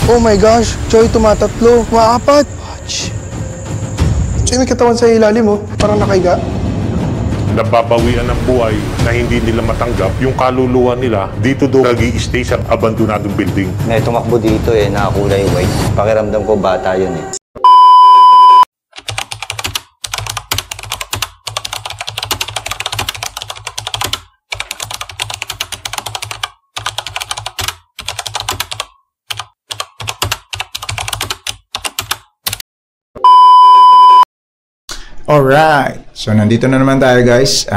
Oh my gosh, Joy, tumatatlo. Maapat. Watch. Joy, may katawan sa ilalim mo. Parang nakahiga. Nababawian ng buhay na hindi nila matanggap yung kaluluwa nila dito daw nag-i-stay sa abandonadong building. May tumakbo dito nakakulay white. Pakiramdam ko bata yun Alright, so nandito na naman tayo guys.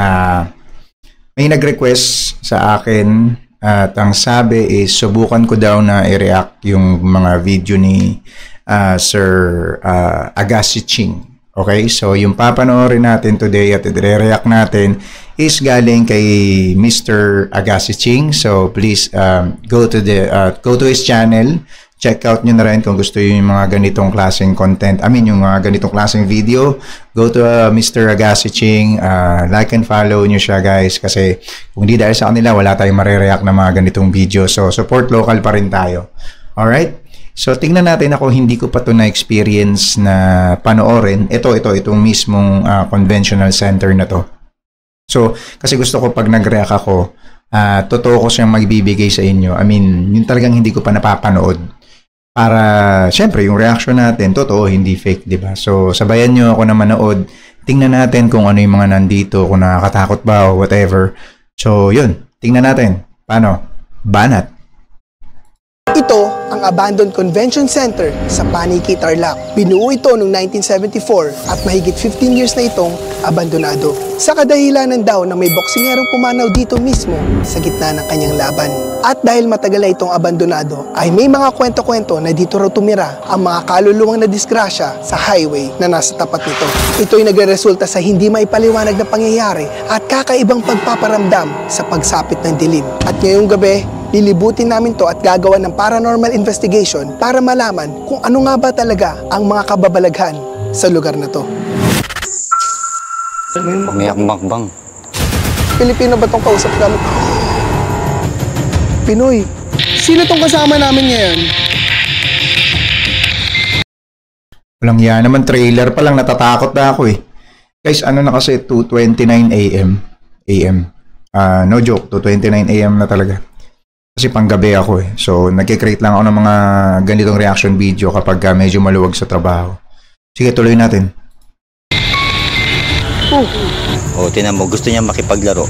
May nag-request sa akin at ang sabi is subukan ko daw na i-react yung mga video ni Sir Agassi Ching. Okay, so yung papanoorin natin today at i-react natin is galing kay Mr. Agassi Ching. So please go to his channel. Check out nyo na rin kung gusto yung mga ganitong klaseng content. Yung mga ganitong klaseng video. Go to Mr. Agassi Ching. Like and follow nyo siya guys. Kasi kung di dahil sa kanila, wala tayong marireact na mga ganitong video. So support local pa rin tayo. Alright? So tingnan natin ako, hindi ko pa to na-experience na panoorin. Itong mismong conventional center na to. So kasi gusto ko pag nag-react ako, totoo ko siyang magbibigay sa inyo. Yung talagang hindi ko pa napapanood. Para, syempre, yung reaction natin, totoo, hindi fake, di ba? So, sabayan nyo ako na manood. Tingnan natin kung ano yung mga nandito, kung nakakatakot ba o whatever. So, yun. Tingnan natin. Paano? Banat. Ito ang Abandoned Convention Center sa Paniki, Tarlac. Binuo ito noong 1974 at mahigit 15 years na itong abandonado. Sa kadahilanan daw na may boksingerong pumanaw dito mismo sa gitna ng kanyang laban. At dahil matagal na itong abandonado, ay may mga kwento-kwento na dito raw tumira ang mga kaluluwang na disgrasya sa highway na nasa tapat nito. Ito'y nagresulta sa hindi maipaliwanag na pangyayari at kakaibang pagpaparamdam sa pagsapit ng dilim. At ngayong gabi, lilibutin namin to at gagawa ng paranormal investigation para malaman kung ano nga ba talaga ang mga kababalaghan sa lugar na to. May akmakbang. Pilipino ba tong kausap namin? Pinoy. Sino tong kasama namin ngayon? Walang yan naman, trailer pa lang, natatakot na ako Guys, ano na kasi, 2:29 AM. No joke, 2:29 AM na talaga. Kasi panggabi ako So, nagkikreate lang ako ng mga ganitong reaction video kapag medyo maluwag sa trabaho. Sige, tuloy natin. Tinan mo, gusto niya makipaglaro.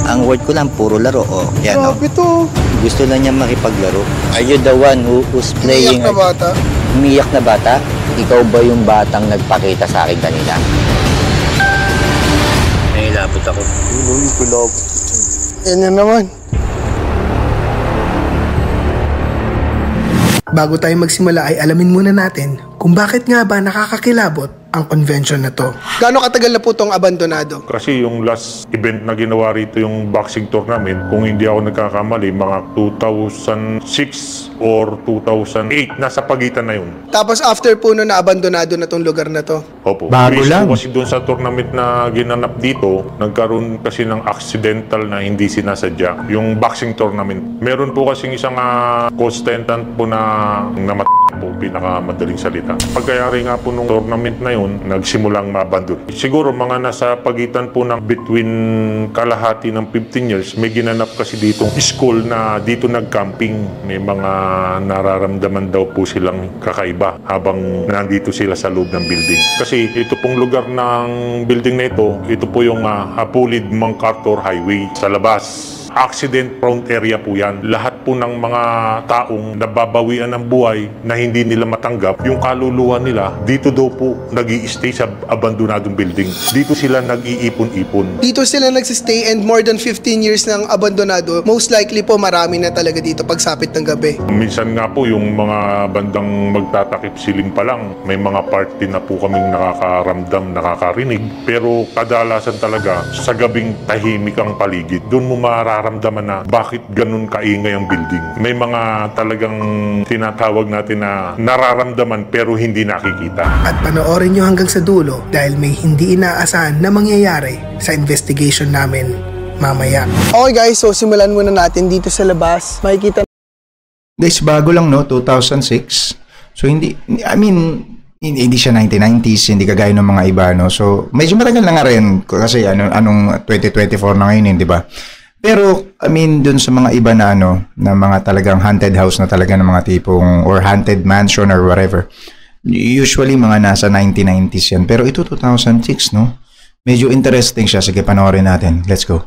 Ang word ko lang, puro laro. Yan Grabe to. Gusto lang niya makipaglaro. Are you the one who's playing? Umiyak na bata. Umiyak na bata? Ikaw ba yung batang nagpakita sa akin kanina? Nahilapot ako. Yan naman. Bago tayo magsimula ay alamin muna natin kung bakit nga ba nakakakilabot ang convention na to. Gaano katagal na po itong abandonado? Kasi yung last event na ginawa rito yung boxing tournament, kung hindi ako nagkakamali, mga 2006 or 2008, nasa pagitan na yun. Tapos after po no na abandonado na tong lugar na to? Opo. Bago lang. Kasi doon sa tournament na ginanap dito, nagkaroon kasi ng accidental na hindi sinasadya. Yung boxing tournament. Meron po kasing isang consultant po na namatay po, pinakamadaling salita. Pagkayari nga po nung tournament na yun, nagsimulang mabandon. Siguro mga nasa pagitan po ng between kalahati ng 15 years, may ginanap kasi ditong school na dito nag-camping. May mga nararamdaman daw po silang kakaiba habang nandito sila sa loob ng building. Kasi ito pong lugar ng building na ito po yung Hapulid MacArthur Highway sa labas. Accident-prone area po yan. Lahat po ng mga taong nababawian ng buhay na hindi nila matanggap, yung kaluluwa nila, dito daw po nag-i-stay sa abandonadong building. Dito sila nag-iipon-ipon. Dito sila nagsistay and more than 15 years ng abandonado. Most likely po marami na talaga dito pagsapit ng gabi. Minsan nga po yung mga bandang magtatakip siling pa lang, may mga party na po kaming nakakaramdam, nakakarinig. Pero kadalasan talaga sa gabing tahimik ang paligid. Doon mo mararamdaman na bakit ganun kaingay ang building. May mga talagang tinatawag natin na nararamdaman pero hindi nakikita. At panoorin nyo hanggang sa dulo dahil may hindi inaasahan na mangyayari sa investigation namin mamaya. Okay guys, so simulan muna natin dito sa labas. Makikita Guys, bago lang, no? 2006. So, hindi siya 1990s, hindi kagaya ng mga iba, no? So, medyo matagal na nga rin kasi anong 2024 na ngayon, di ba? Pero, dun sa mga iba na na mga talagang haunted house na talaga ng mga tipong, or haunted mansion or whatever, usually mga nasa 1990s yan. Pero ito 2006, no? Medyo interesting siya. Sige, panoorin natin. Let's go.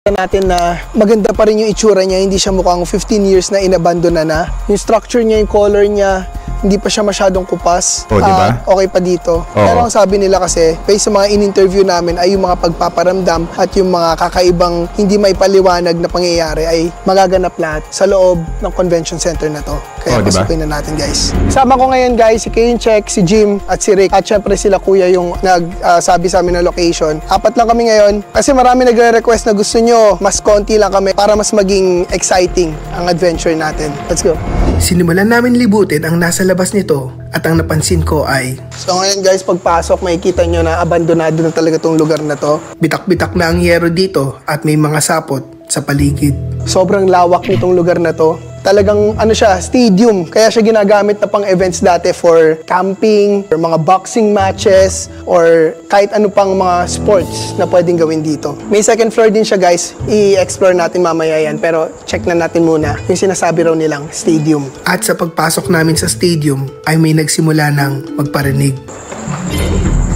Natin na maganda pa rin yung itsura niya, hindi siya mukhang 15 years na inabandona na. Yung structure niya, yung color niya, hindi pa siya masyadong kupas. Diba? Okay pa dito. Pero ang sabi nila kasi, based sa mga in-interview namin, ay yung mga pagpaparamdam at yung mga kakaibang hindi may paliwanag na pangyayari ay magaganap lahat sa loob ng convention center na to. Kaya pasukin na natin, guys. Kasama ko ngayon, guys, si Kaincheck, si Jim at si Rick. At syempre sila kuya yung nagsabi sa amin ng location. 4 lang kami ngayon kasi marami nagre-request na gusto nyo mas konti lang kami para mas maging exciting ang adventure natin. Let's go. Sinimulan namin libutin ang nasa labas nito at ang napansin ko ay... So ngayon, guys, pagpasok makikita nyo na abandonado na talaga tong lugar na to. Bitak-bitak na ang yero dito at may mga sapot sa paligid. Sobrang lawak nitong lugar na to. Talagang stadium. Kaya siya ginagamit na pang events dati for camping, or mga boxing matches, or kahit ano pang mga sports na pwedeng gawin dito. May second floor din siya, guys. I-explore natin mamaya yan. Pero check na natin muna yung sinasabi raw nilang stadium. At sa pagpasok namin sa stadium ay may nagsimula ng magparinig.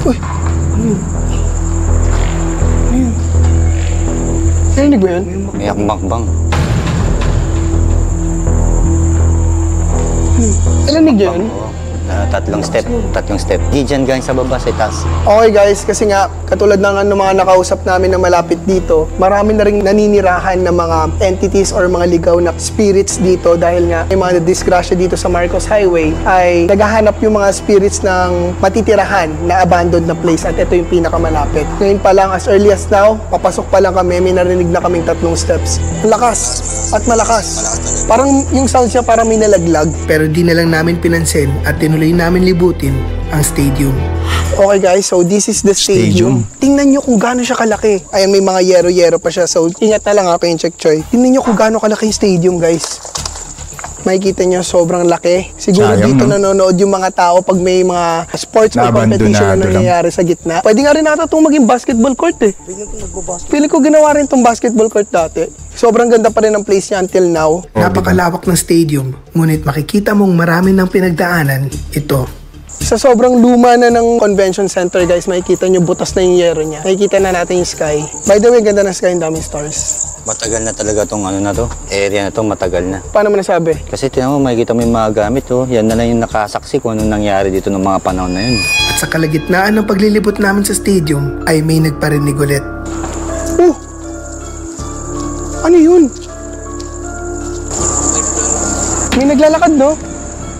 Uy! Narinig mo yun? May akbang-bang. Narinig yun? Tatlong step. Di dyan galing sa baba, sa taas. Okay, guys, kasi nga katulad ng mga nakausap namin na malapit dito, marami na rin naninirahan ng mga entities or mga ligaw na spirits dito dahil nga may mga disgrasya dito sa Marcos Highway ay naghahanap yung mga spirits ng matitirahan na abandoned na place at ito yung pinakamalapit. Ngayon pa lang, as early as now, papasok pa lang kami, may narinig na kaming 3 steps. Lakas at malakas. Parang yung sound niya parang may nalaglag. Pero di na lang namin pinansin at tinuloy namin libutin ang stadium. Okay, guys, so this is the stadium. Tingnan nyo kung gaano siya kalaki. Ayan, may mga yero-yero pa siya. So ingat na lang ako yung check choy. Tingnan nyo kung gaano kalaki yung stadium, guys. Makikita nyo, sobrang laki. Siguro sayang, dito nanonood yung mga tao pag may mga sports or competition na nangyayari sa gitna. Pwede nga rin nata itong maging basketball court eh. Pili ko ginawa rin itong basketball court dati. Sobrang ganda pa rin ang place niya until now. Napakalawak ng stadium, ngunit makikita mong marami ng pinagdaanan ito. Sa sobrang luma na ng convention center, guys, makikita nyo butas na yung yero niya. Makikita na natin yung sky. By the way, ganda ng sky, ang daming stars. Matagal na talaga tong area na to, matagal na. Paano mo nasabi? Kasi tinan mo, makikita mo yung mga gamit, yan na lang yung nakasaksi kung anong nangyari dito ng mga panahon na yun. At sa kalagitnaan ng paglilibot namin sa stadium, ay may nagparinig ulit. Oh! Ano yun? May naglalakad, no?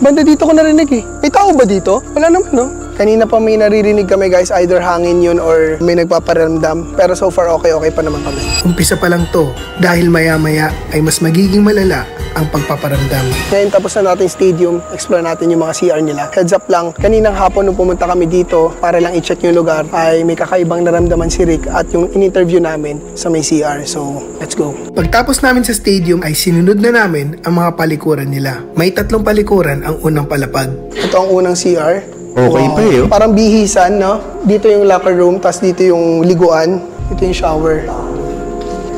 Banda dito ko narinig eh. May tao ba dito? Wala naman, no? Kanina pa may naririnig kami, guys, either hangin yun or may nagpaparamdam. Pero so far, okay pa naman kami. Umpisa pa lang to, dahil maya-maya ay mas magiging malala ang pagpaparamdam. Ngayon tapos na natin stadium, explore natin yung mga CR nila. Heads up lang, kaninang hapon nung pumunta kami dito para lang i-check yung lugar, ay may kakaibang naramdaman si Rick at yung in-interview namin sa may CR. So, let's go. Pagtapos namin sa stadium ay sinunod na namin ang mga palikuran nila. May 3 palikuran ang unang palapag. Ito ang unang CR. Okay pa eh. Parang bihisan, no? Dito yung locker room, tas dito yung liguan. Dito yung shower.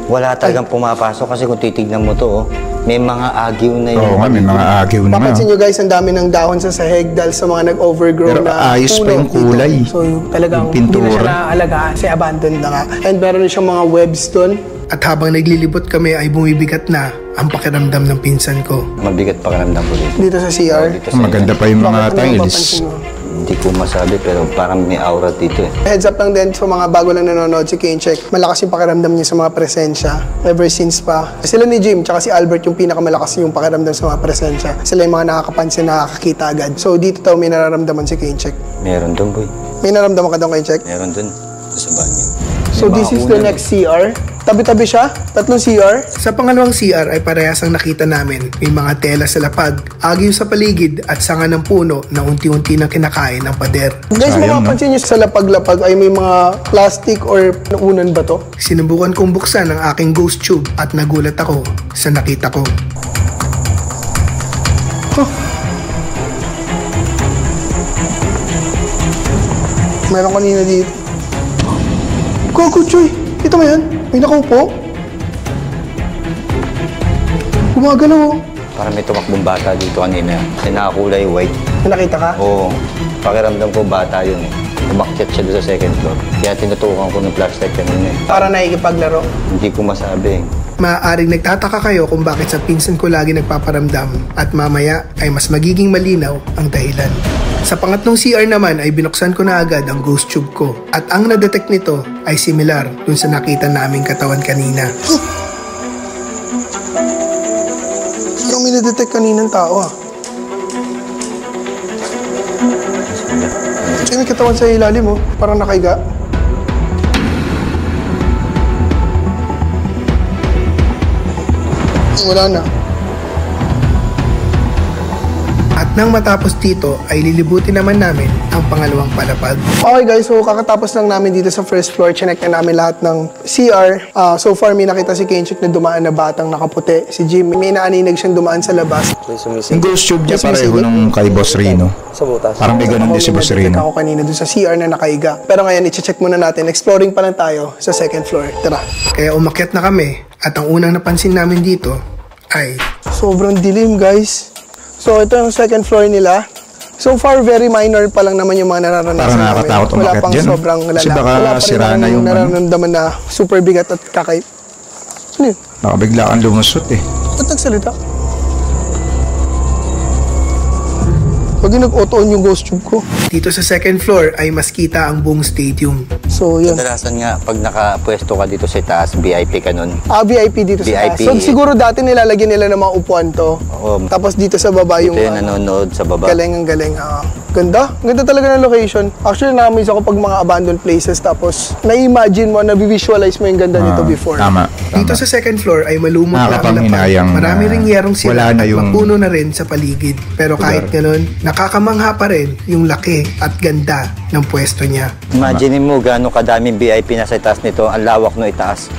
Wala talagang pumapasok kasi kung titignan mo to, may mga agiw na yun. Oo, may mga agiw na. Papansin nyo, guys, ang dami ng dahon sa sahig dahil sa mga nag-overgrow na ayos pa yung kulay. Dito. So talagang hindi na siya naalagaan kasi abandoned na nga. And meron siyang mga webs doon. At habang naglilibot kami ay bumibigat na ang pakiramdam ng pinsan ko. Mabigat pakiramdam ko dito. Dito sa CR? Maganda pa yung mga tiles. Hindi ko masabi pero parang may aura dito eh. Heads up lang din sa mga bago lang nanonood si Kaincheck. Malakas yung pakiramdam niya sa mga presensya. Ever since pa. Sila ni Jim tsaka si Albert yung pinakamalakas yung pakiramdam sa mga presensya. Sila yung mga nakakapansin, nakakakita agad. So dito daw may nararamdaman si Kaincheck. Meron dun, boy. May nararamdaman ka daw, Kaincheck? Meron dun. Sa banyo. So this is the next CR. Tabi-tabi siya, 3 CR. Sa pangalawang CR ay parehas ang nakita namin. May mga tela sa lapag, agyo sa paligid at sanga ng puno na unti-unti nang kinakain ng pader. Guys, mapapansin nyo sa lapag-lapag ay may mga plastic or naunan ba to? Sinubukan kong buksan ang aking ghost tube at nagulat ako sa nakita ko. Meron kanina dito. Gogo, Choy! Kita mo yan? May nakaupo. Gumagalaw, oh. Parang may tumakbong bata dito kanina. May nakakulay white. May nakita ka? Oo. Pakiramdam ko bata yun eh. Umakyat siya doon sa second floor. Kaya tinutukan ko ng flashlight kanina eh. Para nakikipaglaro. Hindi ko masabi eh. Maaaring nagtataka kayo kung bakit sa pinsan ko lagi nagpaparamdam at mamaya ay mas magiging malinaw ang dahilan. Sa pangatlong CR naman ay binuksan ko na agad ang ghost tube ko at ang na-detect nito ay similar dun sa nakita naming katawan kanina. Parang may na-detect kaninang tao ah. Kasi may katawan sa ilalim mo, parang nakaiga. Wala na. At nang matapos dito ay lilibutin naman namin ang pangalawang palapag. Okay guys, so kakatapos lang namin dito sa first floor. Chinek na namin lahat ng CR. So far may nakita si Kenchik na dumaan na batang nakaputi. Si Jim, may naaninag siyang dumaan sa labas. Yung ghost tube niya pareho nung kay Boss Rino. Parang may ganun din si Boss Rino. Ako kanina dun sa CR na nakaiga. Pero ngayon, i-check muna natin. Exploring pa lang tayo sa second floor. Tara. Kaya umakyat na kami. At ang unang napansin namin dito ay sobrang dilim guys. So ito yung second floor nila. So far very minor pa lang naman yung mga nararanasan parang nakakatakot namin. Wala umakyat pang dyan. sobrang lala. Kasi baka wala pa rin sira na yung nararamdaman na super bigat at kakay. Ano yun? Baka bigla kang lumusot eh. Ba't nagsalita? Pag nag-auto-on yung ghost tube ko. Dito sa second floor ay mas kita ang buong stadium. So yun. Kadalasan nga, pag nakapwesto ka dito sa taas, VIP ka nun. VIP dito sa taas. VIP. So siguro dati nilalagyan nila ng mga upuan to. Oo. Tapos dito sa baba Dito yung yung nanonood sa baba. galing ang galing. Ganda. Ganda talaga ng location. Actually, na-amaze ako pag mga abandoned places. Tapos, na-imagine mo, na-visualize mo yung ganda nito before. Tama. Dito sa second floor ay malumot na Nakakapanghinayang lapag. Marami ring yerong sila wala na at yung mapuno na rin sa paligid. Pero kahit ganun, nakakamangha pa rin yung laki at ganda ng pwesto niya. Imagine mo gaano kadaming VIP na sa taas nito, ang lawak no itaas.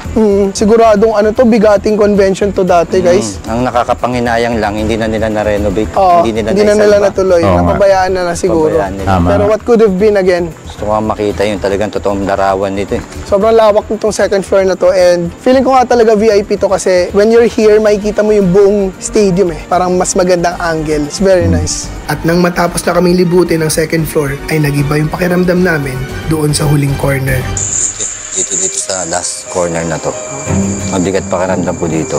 Siguradong ano to, bigating convention to dati, guys. Ang nakakapanghinayang lang, hindi na nila na-renovate. Oo, hindi na nila naisalba. natuloy. Oo nga. Napabayaan na siguro. Pabayaan nila. Tama. Pero what could have been again? Gusto ko nga makita yung talagang totoong larawan nito eh. Sobrang lawak nitong second floor na to and feeling ko nga talaga VIP to kasi when you're here, makikita mo yung buong stadium eh. Parang mas magandang angle. It's very nice. At nang matapos na kaming libutin ng second floor, ay nag-iba yung pakiramdam namin doon sa huling corner. Dito sa last corner na to. Mabigat pakiramdam ko dito.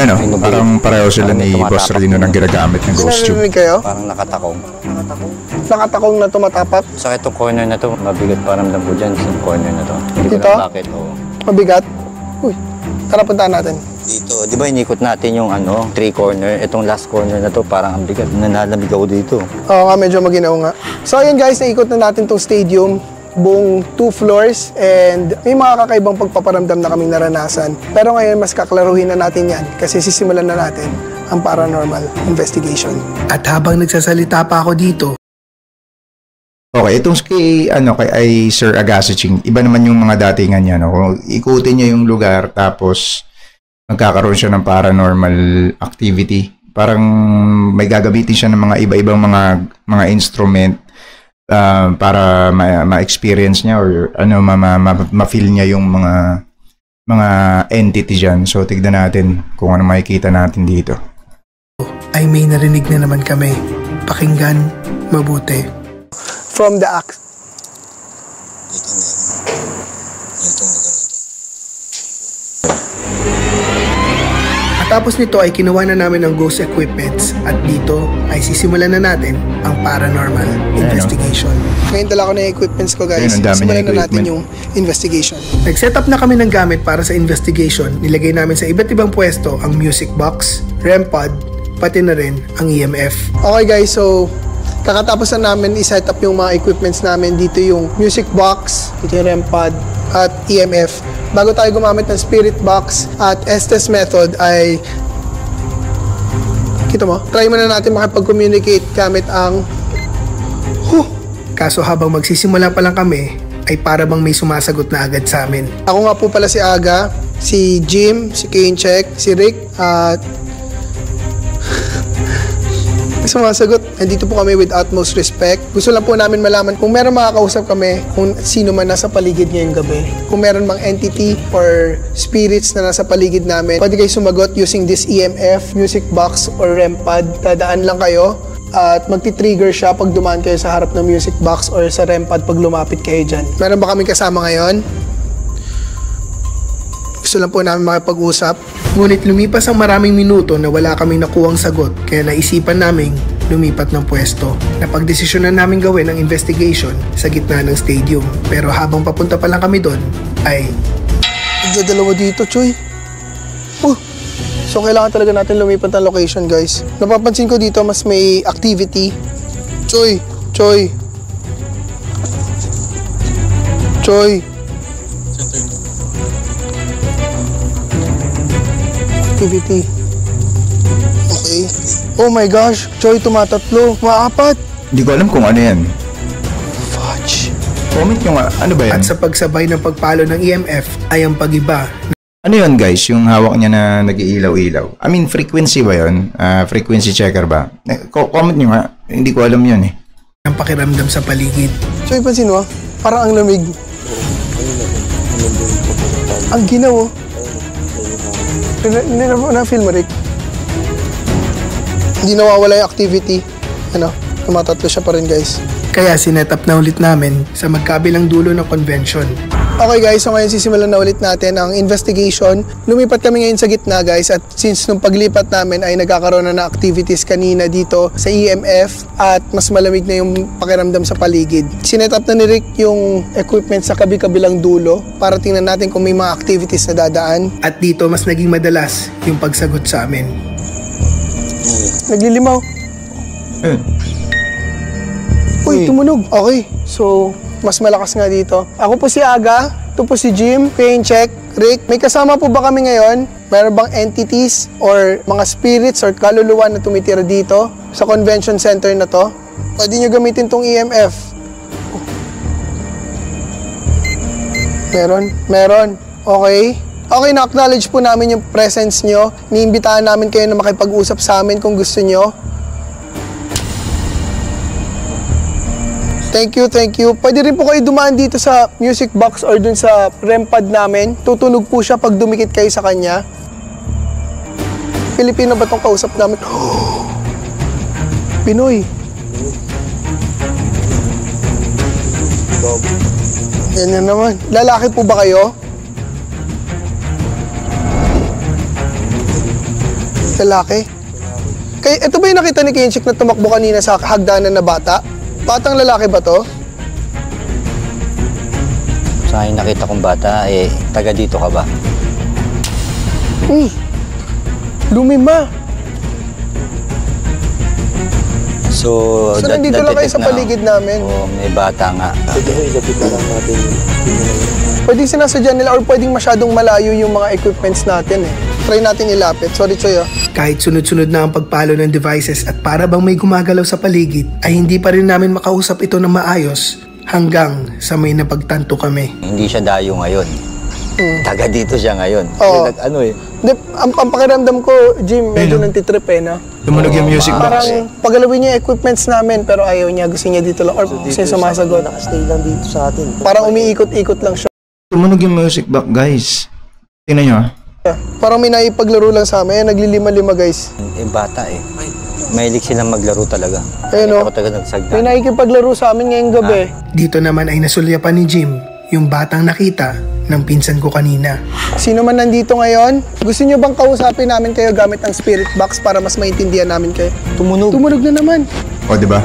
Ano, May parang pareho sila parang may ni Boss tumatapak. Rino ng ginagamit ng ghost tube. Narinig kayo? Parang nakatakong. Nakatakong na tumatapak. Sa itong corner na to, mabigat pakiramdam ko dyan sa corner na to. Hindi ko Dito? alam bakit. Oo. Mabigat. Uy, tara puntahan natin. Dito, di ba inikot natin yung three corner? Itong last corner na to, parang ang bigat. Nanalamig ako dito. Oo nga, medyo maginaw nga. So ayun guys, naikot na natin tong stadium. Buong 2 floors and may mga kakaibang pagpaparamdam na kaming naranasan. Pero ngayon, mas kaklaruhin na natin yan kasi sisimulan na natin ang paranormal investigation. At habang nagsasalita pa ako dito, Okay, itong kay Sir Agassi-Ching, iba naman yung mga datingan niya, no? Kung ikutin niya yung lugar tapos magkakaroon siya ng paranormal activity. Parang may gagamitin siya ng mga iba-ibang mga instrument para ma-experience niya or ano ma-feel niya yung mga entity diyan. So tignan natin kung ano makikita natin dito. ay may narinig na naman kami. Pakinggan mabuti. From the act. Tapos nito ay kinuha na namin ng ghost equipments at dito ay sisimulan na natin ang paranormal investigation. Ngayon dala ko na yung equipments ko guys. Ayun, ang dami Simulan na na natin equipment. yung investigation. Nag-set up na kami ng gamit para sa investigation. Nilagay namin sa iba't ibang pwesto ang music box, REM pod, pati na rin ang EMF. Okay guys, so kakatapos na namin i-set up yung mga equipments namin. Dito yung music box, dito yung REM pod, at EMF. Bago tayo gumamit ng spirit box at Estes method ay kita mo, try muna natin makipag-communicate gamit ang Kaso habang magsisimula pa lang kami ay para bang may sumasagot na agad sa amin. Ako nga po pala si Aga, si Jim, si Kenchek, si Rick at sumasagot. Nandito po kami with utmost respect. Gusto lang po namin malaman kung meron makakausap kami, kung sino man nasa paligid ngayong gabi. Kung meron mang entity or spirits na nasa paligid namin, pwede kayo sumagot using this EMF, music box, or REM pad. Dadaan lang kayo at magti-trigger siya pag dumaan kayo sa harap ng music box or sa REM pad pag lumapit kayo dyan. Meron ba kami kasama ngayon? Gusto lang po namin makipag-usap. Ngunit lumipas ang maraming minuto na wala kaming nakuhang sagot, kaya naisipan naming lumipat ng pwesto. Napagdesisyonan namin gawin ang investigation sa gitna ng stadium. Pero habang papunta pa lang kami doon, ay... Nagdadalawa dito, Choy. So kailangan talaga natin lumipat ng location, guys. Napapansin ko dito mas may activity. Choy! Activity. Okay. Oh my gosh, Choy, tumatatlo. Maapat. Hindi ko alam kung ano yan. Fudge. Comment nyo nga, ano ba yan? At sa pagsabay ng pagpalo ng EMF ay ang pag-iba. Ano yun guys, yung hawak niya na nag-iilaw-ilaw? I mean, frequency ba yun? Frequency checker ba? Comment nyo nga, hindi ko alam yun eh. Ang pakiramdam sa paligid. Choy, pansin mo? Parang ang lamig. Ang ginaw, oh. Hindi na-feel mo, Rick? Hindi nawawala yung activity. Tumatatlo siya pa rin, guys. Kaya sinet up na ulit namin sa magkabilang dulo ng convention. Okay guys, so ngayon sisimulan na ulit natin ang investigation. Lumipat kami ngayon sa gitna guys, at since nung paglipat namin ay nagkakaroon na ng activities kanina dito sa EMF at mas malamig na yung pakiramdam sa paligid. Sinet up na ni Rick yung equipment sa kabi-kabilang dulo para tingnan natin kung may mga activities na dadaan. At dito mas naging madalas yung pagsagot sa amin. Naglilimaw. Uy, tumunog. Okay, so mas malakas nga dito. Ako po si Aga, ito po si Jim, Pain Check, Rick. May kasama po ba kami ngayon? Meron bang entities or mga spirits or kaluluwa na tumitira dito sa convention center na to? Pwede nyo gamitin tong EMF. Meron. Okay. Okay, na-acknowledge po namin yung presence nyo. Niimbitahan namin kayo na makipag-usap sa amin kung gusto nyo. Thank you. Pwede rin po kayo dumaan dito sa music box or dun sa REM pad namin. Tutunog po siya pag dumikit kayo sa kanya. Pilipino ba tong kausap namin? Pinoy. Yan naman. Lalaki po ba kayo? Lalaki? Ito ba yung nakita ni Kenchik na tumakbo kanina sa hagdanan na bata? Batang lalaki ba to? Sa akin nakita kong bata, taga dito ka ba? Lumima. So nandito lang kayo sa paligid namin? Oo, may bata nga. Pwedeng sinasadya nila or pwedeng masyadong malayo yung mga equipments natin eh. Try natin ilapit. Sorry, Choy. Kahit sunod-sunod na ang pagpalo ng devices at para bang may gumagalaw sa paligid, ay hindi pa rin namin makausap ito ng maayos hanggang sa may napagtanto kami. Hindi siya dayo ngayon. Taga dito siya ngayon. Oo. Hindi, ang pakiramdam ko, Jim, medyo nantitrip na. Tumunog yung music box. Parang pagalawin niya yung equipments namin pero ayaw niya, gusto niya dito lang or kasi sumasagot. Nakastay lang dito sa atin. Parang umiikot-ikot lang siya. Tumunog yung music box, guys. Tingnan nyo Parang may naipaglaro lang sa amin. Naglilima-lima, guys. Bata Mahilig silang maglaro talaga. Ayun, Ako taga nagsagda. may nakikipaglaro sa amin ngayong gabi. Dito naman ay nasulyapan ni Jim yung batang nakita ng pinsan ko kanina. Sino man nandito ngayon, gusto nyo bang kausapin namin kayo gamit ang spirit box para mas maintindihan namin kayo? Tumunog. Tumunog na naman. O, diba?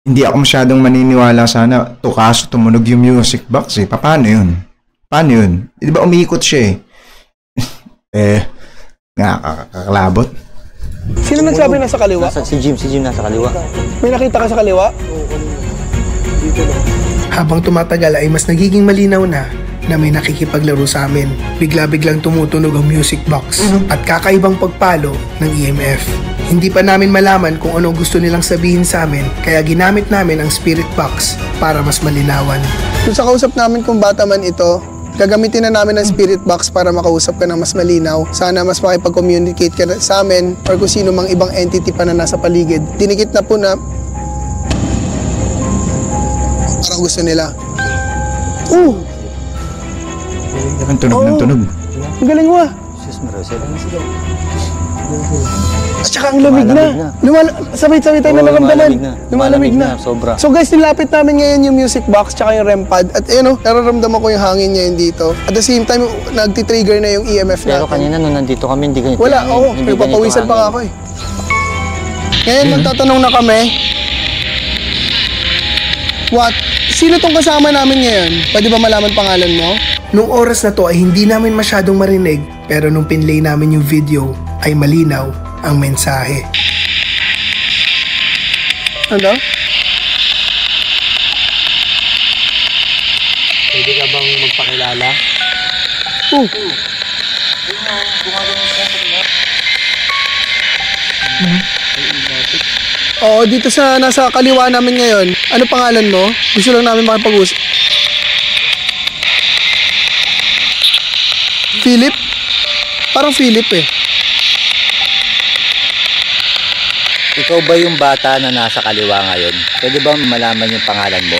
Hindi ako masyadong maniniwala sana. Kaso tumunog yung music box eh. Paano yun? Di ba umiikot siya eh? Nakakalabot. Sino nagsabi nasa kaliwa? Si Jim nasa kaliwa. May nakita ka sa kaliwa? Habang tumatagal ay mas nagiging malinaw na may nakikipaglaro sa amin. Bigla-biglang tumutunog ang music box at kakaibang pagpalo ng EMF. Hindi pa namin malaman kung anong gusto nilang sabihin sa amin, kaya ginamit namin ang spirit box para mas malinawan. Kung sa kausap namin kung bata man ito, Gagamitin na namin ang spirit box para makausap ka ng mas malinaw. Sana mas makipag-communicate ka sa amin or kung sino mang ibang entity pa na nasa paligid. Dinikit na po na parang gusto nila. Ang tunog ng tunog. Ang galing mo ah. At saka ang lamig na. Sabay-sabay tayo na naramdaman. Lumalamig na. Sobra. So guys, nilapit namin ngayon yung music box tsaka yung REM pad. At ayun nararamdaman ko yung hangin niya yun dito. At the same time, nagtitrigger na yung EMF natin. Pero kanina nung nandito kami, hindi ganito. Wala, nagpapawisan pa nga ako eh. Ngayon, magtatanong na kami. Sino tong kasama namin ngayon? Pwede ba malaman pangalan mo? Nung oras na to ay hindi namin masyadong marinig, pero nung pinlay namin yung video ay malinaw ang mensahe. Ano? Pwede ka bang magpakilala? Oo, dito sa nasa kaliwa namin ngayon. Ano pangalan mo? Gusto lang namin makipag-usap. Philip? Parang Philip eh. Ikaw ba yung bata na nasa kaliwa ngayon? Pwede ba malaman yung pangalan mo?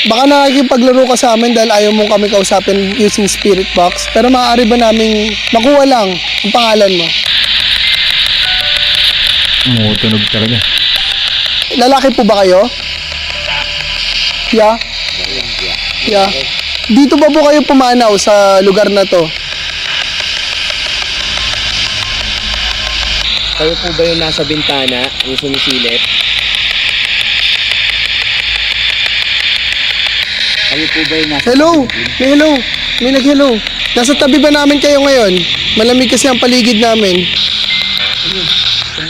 Baka nakikipaglaro ka sa amin dahil ayaw mong kami kausapin using spirit box. Pero maaari ba naming makuha lang ang pangalan mo? Tumutunog talaga. Lalaki po ba kayo? Yeah? Yeah. Dito ba po kayo pumanaw sa lugar na to? Kayo po ba yung nasa bintana, yung sumisilip? Kayo po ba yung nasa... Hello? May hello? May nag-hello? Nasa tabi ba namin kayo ngayon? Malamig kasi ang paligid namin.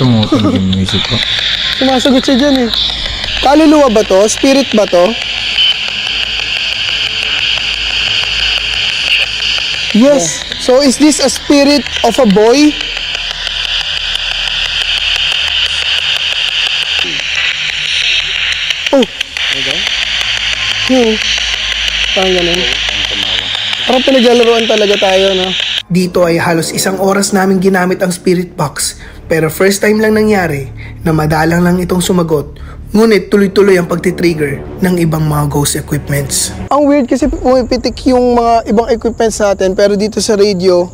Tumutunog yung music ko. Sumasagot siya dyan eh. Kaluluwa ba to? Spirit ba to? Yes. So is this a spirit of a boy? Oh. Parang ganun. Parang pinaglalaroan talaga tayo, no? Dito ay halos isang oras namin ginamit ang spirit box. Pero first time lang nangyari na madalang lang itong sumagot. Ngunit tuloy-tuloy ang pagtitrigger ng ibang mga ghost equipments. Ang weird kasi pumipitik yung mga ibang equipments natin pero dito sa radio,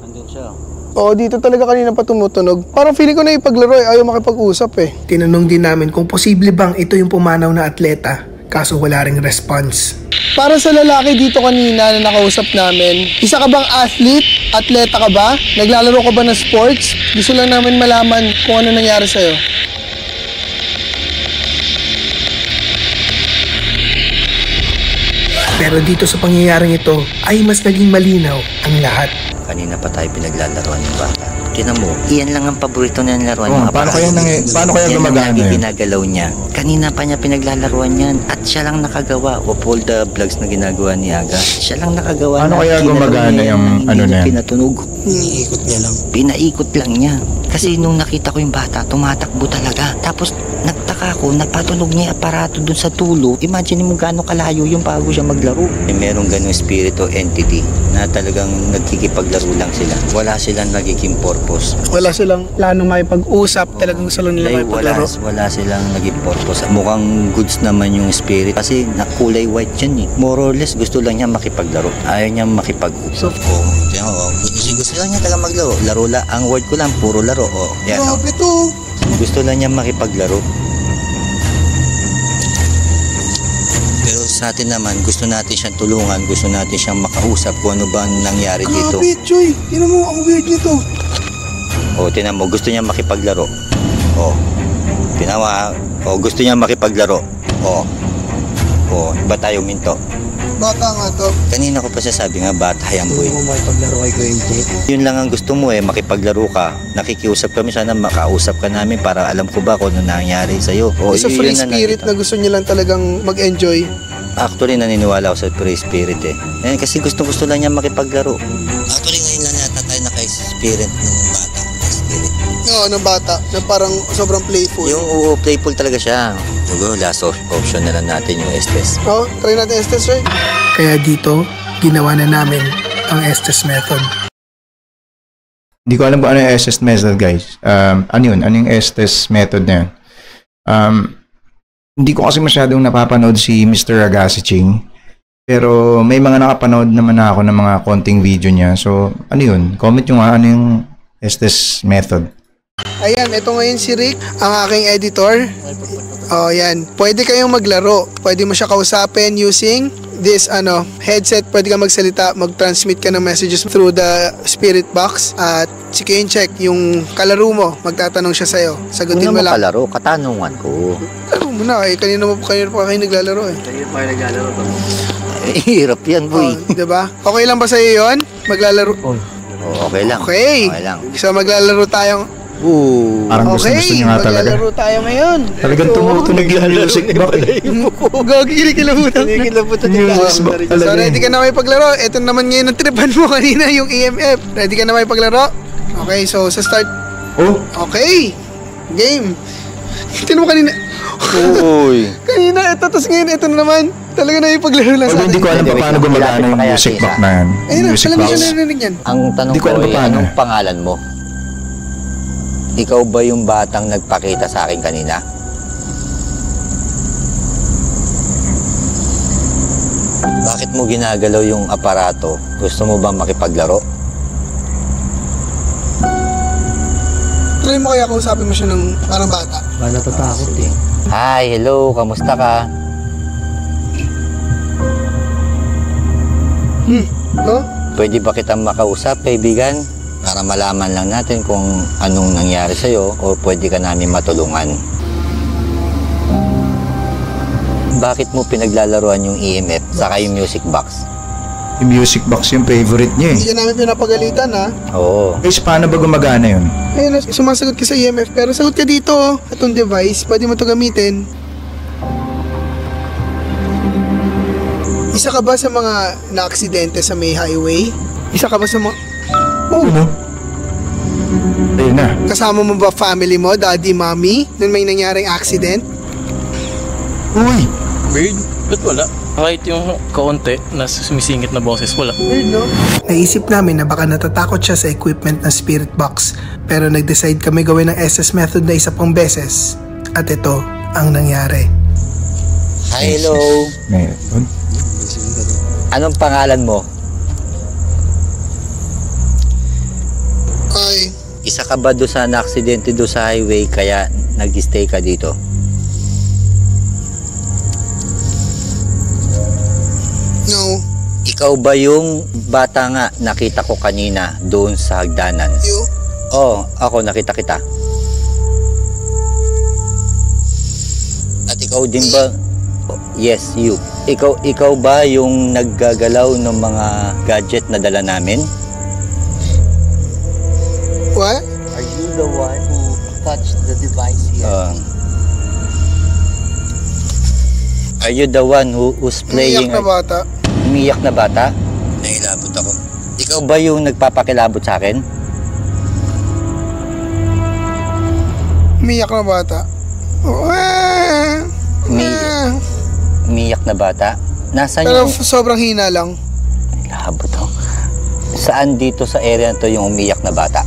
oo, dito talaga kanina pa tumutunog. Parang feeling ko na ipaglaro ayaw makipag-usap eh. Tinanong din namin kung posible bang ito yung pumanaw na atleta, kaso wala ring response. Para sa lalaki dito kanina na nakausap namin, isa ka bang athlete? Atleta ka ba? Naglalaro ka ba ng sports? Gusto lang namin malaman kung ano nangyari sa'yo. Pero dito sa pangyayaring ito ay mas naging malinaw ang lahat. Kanina pa tayo pinaglalaroan ng bata. Tinan mo, iyan lang ang paborito na laruan. Paano kaya gumagana yun? yun? Ginagalaw niya. Kanina pa niya pinaglalaruan yan. At siya lang nakagawa of all the vlogs na ginagawa ni Aga. Siya lang nakagawa. Paano kaya gumagana yung ano na yan? Pinatunog. Iniikot niya lang. Pinaikot lang niya. Kasi nung nakita ko yung bata, tumatakbo talaga. Tapos nagtaka ko, napatunog niya yung aparato dun sa tulo. Imagine mo gaano kalayo yung bago siya maglaro. Merong ganung spirit o entity na talagang nagkikipaglaro lang sila. Wala silang nagiging purpose. Wala silang planong makipag-usap, talagang gusto lang nila makipaglaro. Wala silang naging purpose. Mukhang goods naman yung spirit kasi nakulay white yan eh. More or less gusto lang niya makipaglaro. Ayaw niya makipag-usap. Gusto lang niya talaga maglaro. Laro lang. Ang word ko lang, puro laro. Yan, Grabe to. gusto lang niya makipaglaro. Pero sa atin naman, gusto natin siyang tulungan, gusto natin siyang makausap kung ano ba ang nangyari dito. Grabe, Joy. Tinan mo, ang weird nito. Tinan mo, gusto niya makipaglaro. Tinawa. Gusto niya makipaglaro. Ba tayo minto? Bata nga to. Kanina ko pa sabi nga, bata yan boy. Gusto mo makipaglaro kay Quentin? Yun lang ang gusto mo makipaglaro ka. Nakikiusap kami, sana makausap ka namin para alam ko ba kung ano nangyari sa'yo. Sa free spirit na gusto niya lang talagang mag-enjoy. Actually, naniniwala ako sa free spirit kasi gusto lang niya makipaglaro. Actually, ngayon lang yata tayo naka-spirit ng bata. Spirit. Oo, ng bata. Na parang sobrang playful. Yung playful talaga siya. Siguro, last option na lang natin yung Estes. Try natin Estes, right? Kaya dito, ginawa na namin ang Estes Method. Hindi ko alam kung ano yung Estes Method, guys. Ano yun? Ano yung Estes Method na yun? Hindi ko kasi masyadong napapanood si Mr. Agassi Ching. Pero may mga nakapanood naman ako ng mga konting video niya. So, ano yun? Comment nyo nga ano yung Estes Method. Ayan, ito ngayon si Rick, ang aking editor. Oh, yan. Pwede kayong maglaro. Pwede mo siya kausapin using this headset. Pwede ka magsalita, mag-transmit ka ng messages through the spirit box. At si Kane check, yung kalaro mo, magtatanong siya sa'yo. Sagutin mo lang. Kalaro, katanungan ko. Laro mo na eh. Kanina pa kayo naglalaro eh. Kanina pa kayo naglalaro to. Hirap yan, boy. Oh, diba? Okay lang ba sa'yo yun? Maglalaro? Okay lang. Okay. Okay lang. So maglalaro tayong... Parang gusto niya nga talaga. Maglalaro tayo ngayon. Talagang tumutunog yung music box. Gagili kilabutan. So ready ka na may paglaro. Ito naman ngayon ang tripan mo kanina, yung EMF. Ready ka na may paglaro? Okay, so sa start. Oh, Okay. Game. Tignan mo kanina. Uy. Kanina ito, tapos ngayon ito na naman. Talaga na may paglaro lang sa hindi ko alam pa paano gumagana yung music box na yan. Ayun na, Music alam mo box. siya narinig yan. Ang tanong Hindi ko ko alam ay, paano. anong pangalan mo? Ikaw ba yung batang nagpakita sa akin kanina? Bakit mo ginagalaw yung aparato? Gusto mo ba makipaglaro? Try mo kaya kausapin mo siya ng parang bata. Ba natatakot eh. Hi, hello, kamusta ka? No? Pwede ba kitang makausap, kaibigan? Para malaman lang natin kung anong nangyari sa'yo o pwede ka namin matulungan. Bakit mo pinaglalaroan yung EMF saka yung music box? Yung music box yung favorite niya eh. Hindi ka namin pinapagalitan ha. Oo. Guys, paano ba gumagana yun? Ayun, sumasagot ka sa EMF. Pero sagot ka dito, itong device, pwede mo ito gamitin. Isa ka ba sa mga na-aksidente sa may highway? Isa ka ba sa mga... Oh, Ano? Ayun na. kasama mo ba family mo, daddy, mommy, nung may nangyaring accident? Uy! Weird. Ba't wala? Kahit yung kaunti na sumisingit na boses, wala. Weird, no? Naisip namin na baka natatakot siya sa equipment ng spirit box. Pero nag-decide kami gawin ng SS method na isa pang beses. At ito ang nangyari. Hi, hello. Meron. Anong pangalan mo? Ay, Isa ka ba doon sa na-aksidente doon sa highway kaya nag-stay ka dito? no, Ikaw ba yung bata nga nakita ko kanina doon sa hagdanan? you? Oo, ako nakita kita. At ikaw din ba? Oh, yes, you. Ikaw ba yung naggagalaw ng mga gadget na dala namin? What? Are you the one who touched the device here? Are you the one who's playing? Umiyak na bata. Umiyak na bata? Nahilabot ako. Ikaw ba yung nagpapakilabot sa akin? Umiyak na bata. Oh, Umiyak na bata? Nasaan Pero yung... sobrang hina lang. Nahilabot ako. Saan dito sa area na to yung umiyak na bata?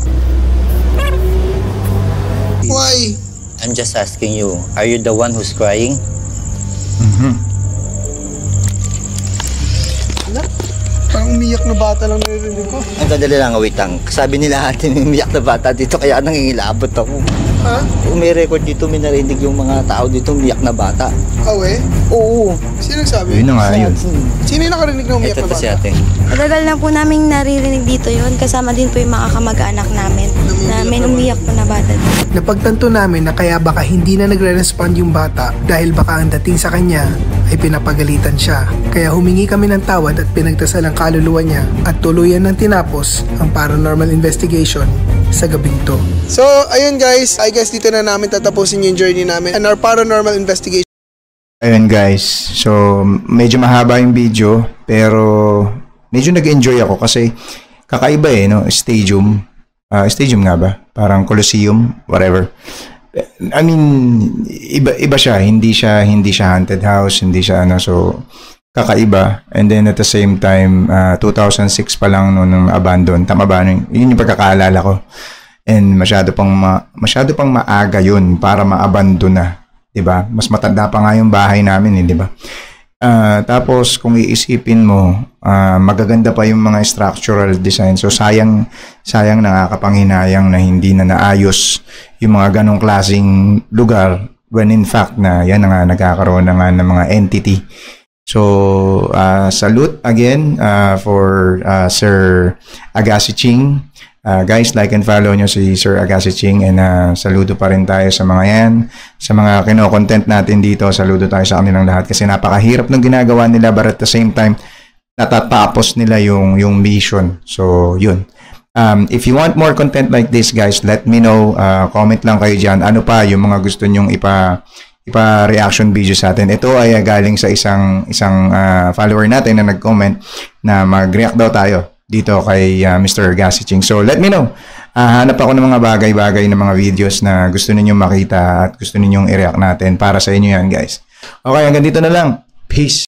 Why? I'm just asking you, are you the one who's crying? Parang umiyak na bata lang naririnig ko. Ang dali lang, wait lang. Sabi nila atin yung umiyak na bata dito kaya nangingilabot ako. Ha? Kung may record dito, may narinig yung mga tao dito umiyak na bata. Awe? Oo. Sino nagsabi? Yun na nga yun. Sino yung nakarinig na umiyak Ito na to si bata? ate. Matagal na po namin naririnig dito yon, kasama din po yung mga kamag-anak namin na may umiyak po na bata. Napagtanto namin na kaya baka hindi na nagre-respond yung bata dahil baka ang dating sa kanya ay pinapagalitan siya. Kaya humingi kami ng tawad at pinagdasal ang kaluluwa niya at tuluyan ng tinapos ang paranormal investigation sa gabing to. So, ayun guys, I guess dito na namin tatapusin yung journey namin and our paranormal investigation. Ayun guys, so medyo mahaba yung video pero medyo nag-enjoy ako kasi kakaiba eh, no? Stadium. Stadium nga ba? Parang Coliseum, whatever. I mean, iba siya, hindi siya haunted house, hindi siya ano, so kakaiba. And then at the same time, 2006 pa lang nung abandon. Tama ba? Yun yung pagkakaalala ko. And masyado pang maaga yun para ma-abandon na. Diba? Mas matanda pa nga yung bahay namin, diba? Tapos kung iisipin mo, magaganda pa yung mga structural design. So sayang nakakapanghinayang na hindi na naayos yung mga ganong klaseng lugar when in fact na yan na nga nagkakaroon na nga ng mga entity. So salute again for Sir Agassi Ching. Guys, like and follow nyo si Sir Agassi Ching, and saludo pa rin tayo sa mga yan, sa mga kino-content natin dito. Saludo tayo sa kanilang lahat kasi napakahirap ng ginagawa nila, but at the same time natatapos nila yung mission. So yun, if you want more content like this, guys, let me know. Comment lang kayo dyan, ano pa yung mga gusto nyong ipa-reaction video sa atin. Ito ay galing sa isang follower natin na nag-comment na mag-react daw tayo dito kay Mr. Agassi Ching. So let me know. Hanap ako ng mga bagay-bagay na mga videos na gusto ninyong makita at gusto ninyong i-react natin. Para sa inyo yan, guys. Okay, hanggang dito na lang. Peace.